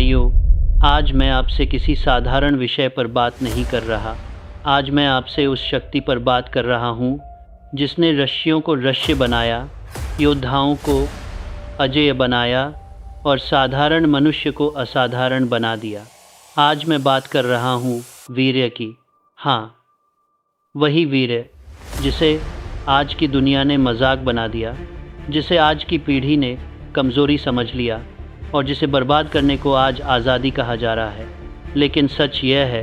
भाइयों, आज मैं आपसे किसी साधारण विषय पर बात नहीं कर रहा। आज मैं आपसे उस शक्ति पर बात कर रहा हूँ जिसने रस्सियों को रश्य बनाया, योद्धाओं को अजेय बनाया और साधारण मनुष्य को असाधारण बना दिया। आज मैं बात कर रहा हूँ वीर्य की। हाँ, वही वीर्य जिसे आज की दुनिया ने मजाक बना दिया, जिसे आज की पीढ़ी ने कमज़ोरी समझ लिया और जिसे बर्बाद करने को आज आज़ादी कहा जा रहा है। लेकिन सच यह है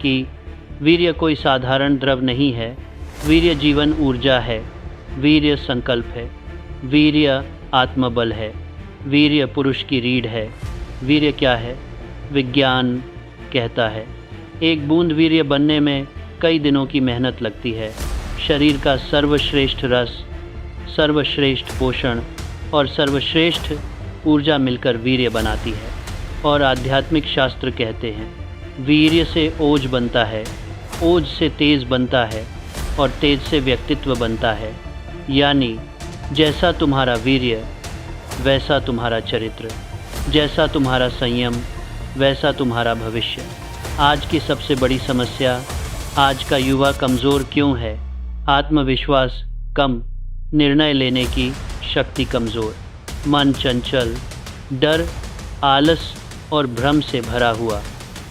कि वीर्य कोई साधारण द्रव नहीं है। वीर्य जीवन ऊर्जा है, वीर्य संकल्प है, वीर्य आत्मबल है, वीर्य पुरुष की रीढ़ है। वीर्य क्या है? विज्ञान कहता है एक बूंद वीर्य बनने में कई दिनों की मेहनत लगती है। शरीर का सर्वश्रेष्ठ रस, सर्वश्रेष्ठ पोषण और सर्वश्रेष्ठ ऊर्जा मिलकर वीर्य बनाती है। और आध्यात्मिक शास्त्र कहते हैं वीर्य से ओज बनता है, ओज से तेज बनता है और तेज से व्यक्तित्व बनता है। यानी जैसा तुम्हारा वीर्य वैसा तुम्हारा चरित्र, जैसा तुम्हारा संयम वैसा तुम्हारा भविष्य। आज की सबसे बड़ी समस्या, आज का युवा कमज़ोर क्यों है? आत्मविश्वास कम, निर्णय लेने की शक्ति कमज़ोर, मन चंचल, डर, आलस और भ्रम से भरा हुआ।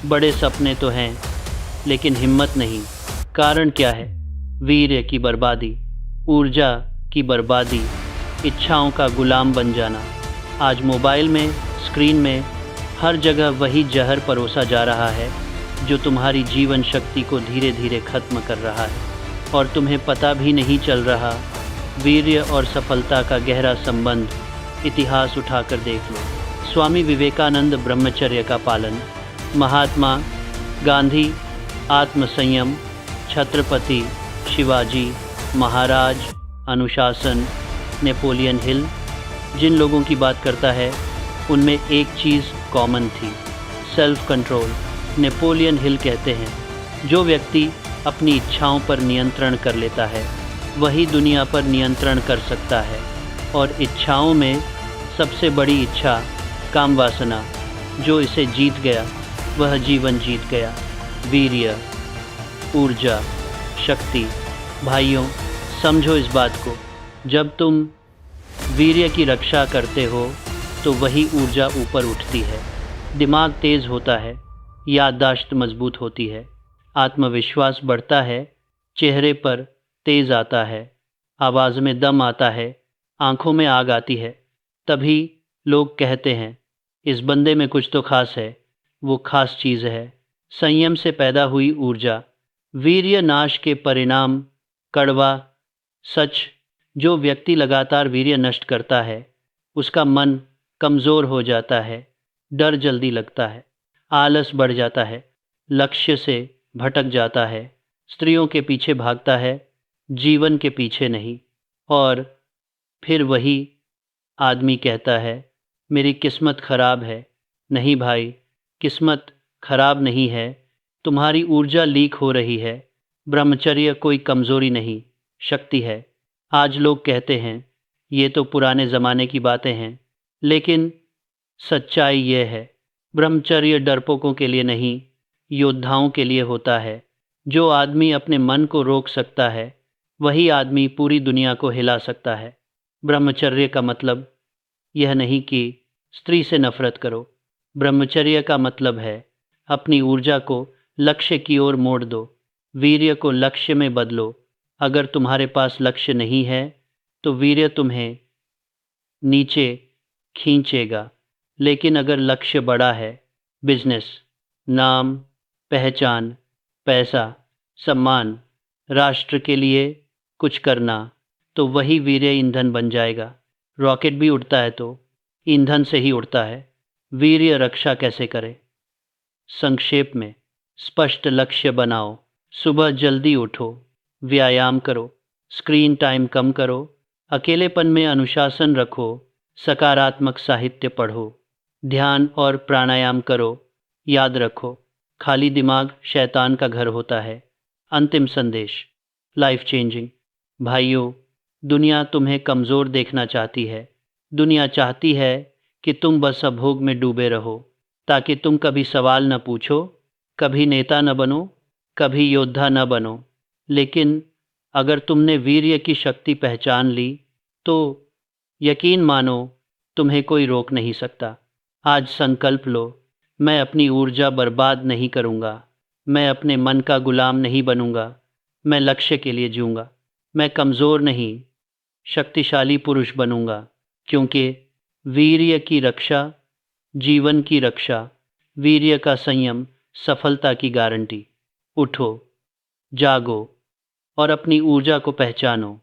बड़े सपने तो हैं लेकिन हिम्मत नहीं। कारण क्या है? वीर्य की बर्बादी, ऊर्जा की बर्बादी, इच्छाओं का गुलाम बन जाना। आज मोबाइल में, स्क्रीन में, हर जगह वही जहर परोसा जा रहा है जो तुम्हारी जीवन शक्ति को धीरे धीरे ख़त्म कर रहा है और तुम्हें पता भी नहीं चल रहा। वीर्य और सफलता का गहरा संबंध इतिहास उठाकर देख लो। स्वामी विवेकानंद ब्रह्मचर्य का पालन, महात्मा गांधी आत्मसंयम, छत्रपति शिवाजी महाराज अनुशासन, नेपोलियन हिल। जिन लोगों की बात करता है उनमें एक चीज़ कॉमन थी, सेल्फ कंट्रोल। नेपोलियन हिल कहते हैं जो व्यक्ति अपनी इच्छाओं पर नियंत्रण कर लेता है वही दुनिया पर नियंत्रण कर सकता है। और इच्छाओं में सबसे बड़ी इच्छा काम वासना, जो इसे जीत गया वह जीवन जीत गया। वीर्य, ऊर्जा, शक्ति। भाइयों, समझो इस बात को, जब तुम वीर्य की रक्षा करते हो तो वही ऊर्जा ऊपर उठती है, दिमाग तेज़ होता है, याददाश्त मजबूत होती है, आत्मविश्वास बढ़ता है, चेहरे पर तेज़ आता है, आवाज़ में दम आता है, आँखों में आग आती है। तभी लोग कहते हैं इस बंदे में कुछ तो खास है। वो खास चीज़ है संयम से पैदा हुई ऊर्जा। वीर्य नाश के परिणाम कड़वा सच। जो व्यक्ति लगातार वीर्य नष्ट करता है उसका मन कमज़ोर हो जाता है, डर जल्दी लगता है, आलस बढ़ जाता है, लक्ष्य से भटक जाता है, स्त्रियों के पीछे भागता है, जीवन के पीछे नहीं। और फिर वही आदमी कहता है मेरी किस्मत ख़राब है। नहीं भाई, किस्मत ख़राब नहीं है, तुम्हारी ऊर्जा लीक हो रही है। ब्रह्मचर्य कोई कमज़ोरी नहीं, शक्ति है। आज लोग कहते हैं ये तो पुराने ज़माने की बातें हैं, लेकिन सच्चाई ये है ब्रह्मचर्य डरपोकों के लिए नहीं, योद्धाओं के लिए होता है। जो आदमी अपने मन को रोक सकता है वही आदमी पूरी दुनिया को हिला सकता है। ब्रह्मचर्य का मतलब यह नहीं कि स्त्री से नफरत करो। ब्रह्मचर्य का मतलब है अपनी ऊर्जा को लक्ष्य की ओर मोड़ दो, वीर्य को लक्ष्य में बदलो। अगर तुम्हारे पास लक्ष्य नहीं है तो वीर्य तुम्हें नीचे खींचेगा, लेकिन अगर लक्ष्य बड़ा है, बिजनेस, नाम, पहचान, पैसा, सम्मान, राष्ट्र के लिए कुछ करना, तो वही वीर्य ईंधन बन जाएगा। रॉकेट भी उड़ता है तो ईंधन से ही उड़ता है। वीर्य रक्षा कैसे करें? संक्षेप में, स्पष्ट लक्ष्य बनाओ, सुबह जल्दी उठो, व्यायाम करो, स्क्रीन टाइम कम करो, अकेलेपन में अनुशासन रखो, सकारात्मक साहित्य पढ़ो, ध्यान और प्राणायाम करो। याद रखो, खाली दिमाग शैतान का घर होता है। अंतिम संदेश, लाइफ चेंजिंग। भाइयों, दुनिया तुम्हें कमज़ोर देखना चाहती है। दुनिया चाहती है कि तुम बस अभोग में डूबे रहो ताकि तुम कभी सवाल न पूछो, कभी नेता न बनो, कभी योद्धा न बनो। लेकिन अगर तुमने वीर्य की शक्ति पहचान ली, तो यकीन मानो, तुम्हें कोई रोक नहीं सकता। आज संकल्प लो, मैं अपनी ऊर्जा बर्बाद नहीं करूँगा। मैं अपने मन का गुलाम नहीं बनूंगा। मैं लक्ष्य के लिए जीऊँगा। मैं कमज़ोर नहीं, शक्तिशाली पुरुष बनूंगा। क्योंकि वीर्य की रक्षा, जीवन की रक्षा, वीर्य का संयम, सफलता की गारंटी। उठो, जागो और अपनी ऊर्जा को पहचानो।